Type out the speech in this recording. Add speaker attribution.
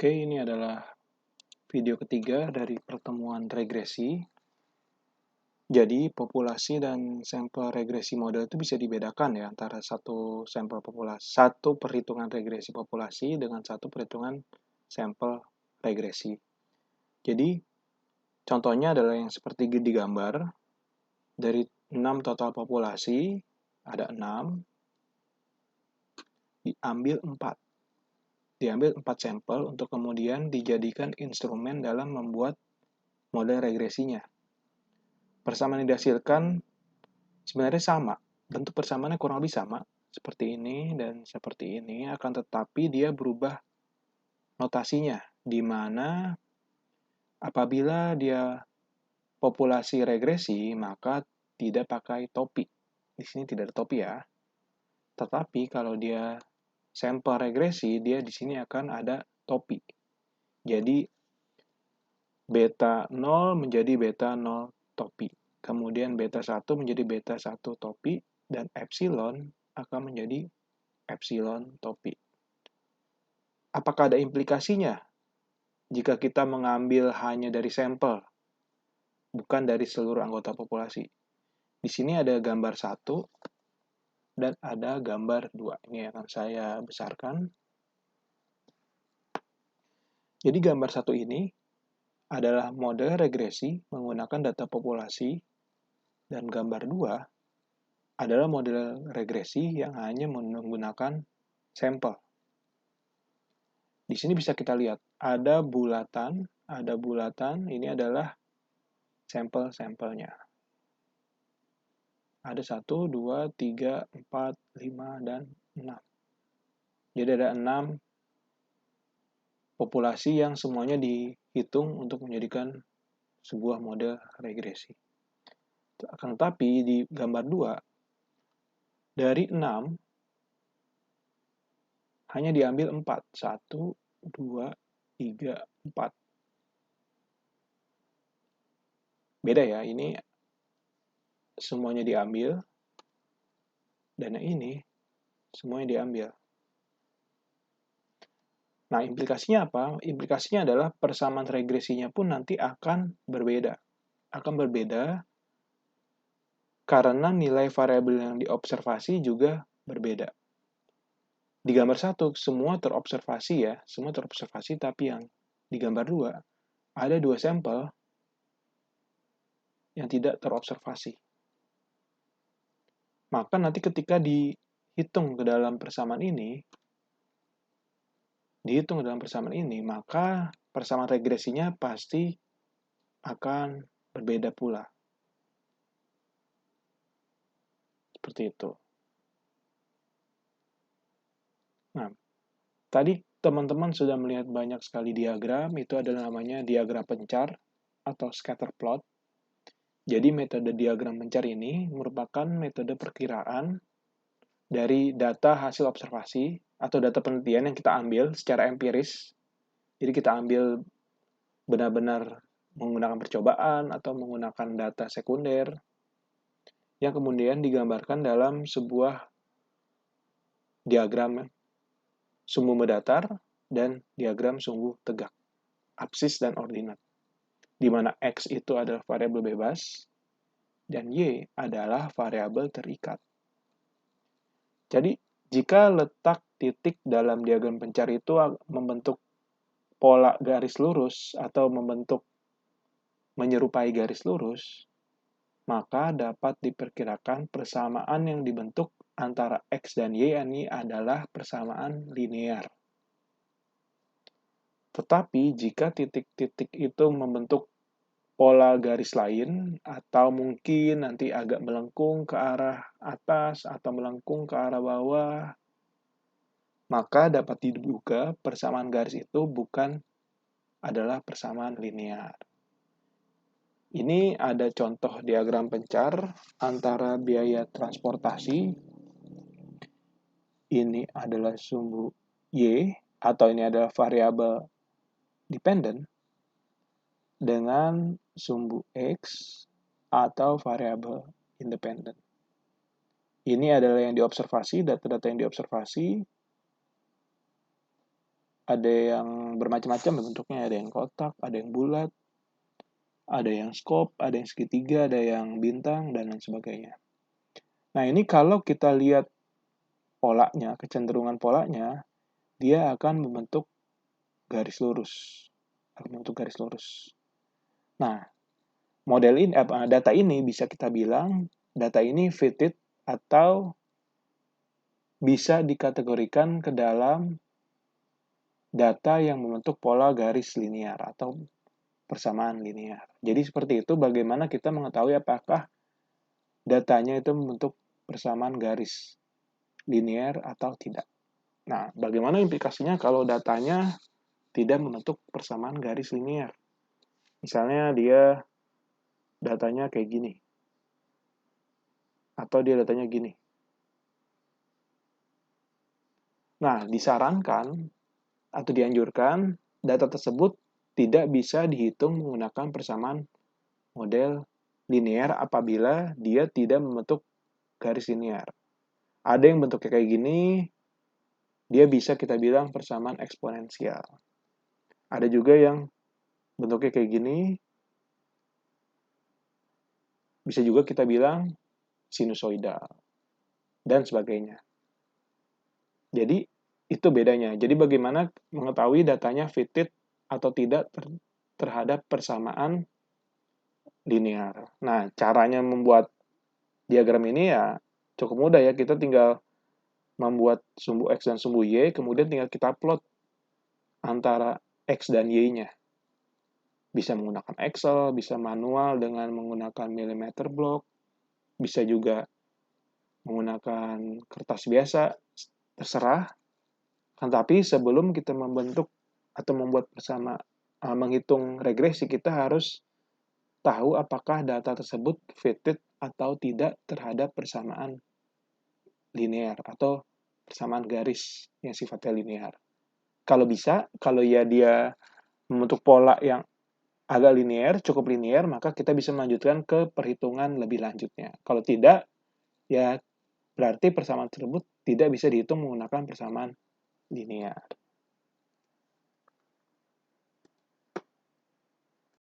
Speaker 1: Oke, ini adalah video ketiga dari pertemuan regresi. Jadi, populasi dan sampel regresi model itu bisa dibedakan ya antara satu perhitungan regresi populasi dengan satu perhitungan sampel regresi. Jadi, contohnya adalah yang seperti di gambar. Dari 6 total populasi, ada 6, diambil 4. Diambil 4 sampel untuk kemudian dijadikan instrumen dalam membuat model regresinya. Persamaan yang dihasilkan sebenarnya sama. Bentuk persamaannya kurang lebih sama. Seperti ini dan seperti ini. Akan tetapi dia berubah notasinya. Di mana apabila dia populasi regresi, maka tidak pakai topi. Di sini tidak ada topi ya. Tetapi kalau dia sampel regresi, dia di sini akan ada topi. Jadi beta 0 menjadi beta 0 topi. Kemudian beta 1 menjadi beta 1 topi, dan epsilon akan menjadi epsilon topi. Apakah ada implikasinya jika kita mengambil hanya dari sampel, bukan dari seluruh anggota populasi? Di sini ada gambar 1 dan ada gambar 2. Ini akan saya besarkan. Jadi gambar 1 ini adalah model regresi menggunakan data populasi, dan gambar 2 adalah model regresi yang hanya menggunakan sampel. Di sini bisa kita lihat, ada bulatan, ini adalah sampel-sampelnya. Ada 1, 2, 3, 4, 5, dan 6. Jadi ada 6 populasi yang semuanya dihitung untuk menjadikan sebuah model regresi. Akan tetapi di gambar 2, dari 6, hanya diambil 4. 1, 2, 3, 4. Beda ya, ini semuanya diambil, dan yang ini semuanya diambil. Nah, implikasinya apa? Implikasinya adalah persamaan regresinya pun nanti akan berbeda. Akan berbeda karena nilai variabel yang diobservasi juga berbeda. Di gambar 1, semua terobservasi ya, semua terobservasi, tapi yang di gambar 2, ada 2 sampel yang tidak terobservasi. Maka nanti ketika dihitung ke dalam persamaan ini, maka persamaan regresinya pasti akan berbeda pula. Seperti itu. Nah, tadi teman-teman sudah melihat banyak sekali diagram, itu adalah namanya diagram pencar atau scatter plot. Jadi metode diagram pencar ini merupakan metode perkiraan dari data hasil observasi atau data penelitian yang kita ambil secara empiris. Jadi kita ambil benar-benar menggunakan percobaan atau menggunakan data sekunder yang kemudian digambarkan dalam sebuah diagram sumbu mendatar dan diagram sumbu tegak, absis dan ordinat, di mana X itu adalah variabel bebas dan Y adalah variabel terikat. Jadi, jika letak titik dalam diagram pencar itu membentuk pola garis lurus atau menyerupai garis lurus, maka dapat diperkirakan persamaan yang dibentuk antara X dan Y ini adalah persamaan linear. Tetapi jika titik-titik itu membentuk pola garis lain, atau mungkin nanti agak melengkung ke arah atas atau melengkung ke arah bawah, maka dapat diduga persamaan garis itu bukan adalah persamaan linear. Ini ada contoh diagram pencar antara biaya transportasi. Ini adalah sumbu Y, atau ini adalah variabel dependent, dengan sumbu X atau variabel independent. Ini adalah yang diobservasi, data-data yang diobservasi. Ada yang yang bermacam-macam bentuknya, ada yang kotak, ada yang bulat, ada yang skop, ada yang segitiga, ada yang bintang, dan lain sebagainya. Nah, ini kalau kita lihat polanya, kecenderungan polanya, dia akan membentuk garis lurus. Nah, data ini bisa kita bilang, data ini fitted atau bisa dikategorikan ke dalam data yang membentuk pola garis linear atau persamaan linear. Jadi seperti itu bagaimana kita mengetahui apakah datanya itu membentuk persamaan garis linear atau tidak. Nah, bagaimana implikasinya kalau datanya tidak membentuk persamaan garis linear? Misalnya dia datanya kayak gini. Atau dia datanya gini. Nah, disarankan atau dianjurkan data tersebut tidak bisa dihitung menggunakan persamaan model linear apabila dia tidak membentuk garis linear. Ada yang bentuknya kayak gini, dia bisa kita bilang persamaan eksponensial. Ada juga yang bentuknya kayak gini, bisa juga kita bilang sinusoidal, dan sebagainya. Jadi, itu bedanya. Jadi, bagaimana mengetahui datanya fitted atau tidak terhadap persamaan linear. Nah, caranya membuat diagram ini ya cukup mudah ya. Kita tinggal membuat sumbu X dan sumbu Y, kemudian tinggal kita plot antara X dan Y-nya. Bisa menggunakan Excel, bisa manual dengan menggunakan millimeter block, bisa juga menggunakan kertas biasa, terserah. Tetapi sebelum kita membentuk atau membuat menghitung regresi, kita harus tahu apakah data tersebut fitted atau tidak terhadap persamaan linear atau persamaan garis yang sifatnya linear. Kalau bisa, kalau ya dia membentuk pola yang agak linear, cukup linear, maka kita bisa melanjutkan ke perhitungan lebih lanjutnya. Kalau tidak, ya berarti persamaan tersebut tidak bisa dihitung menggunakan persamaan linear.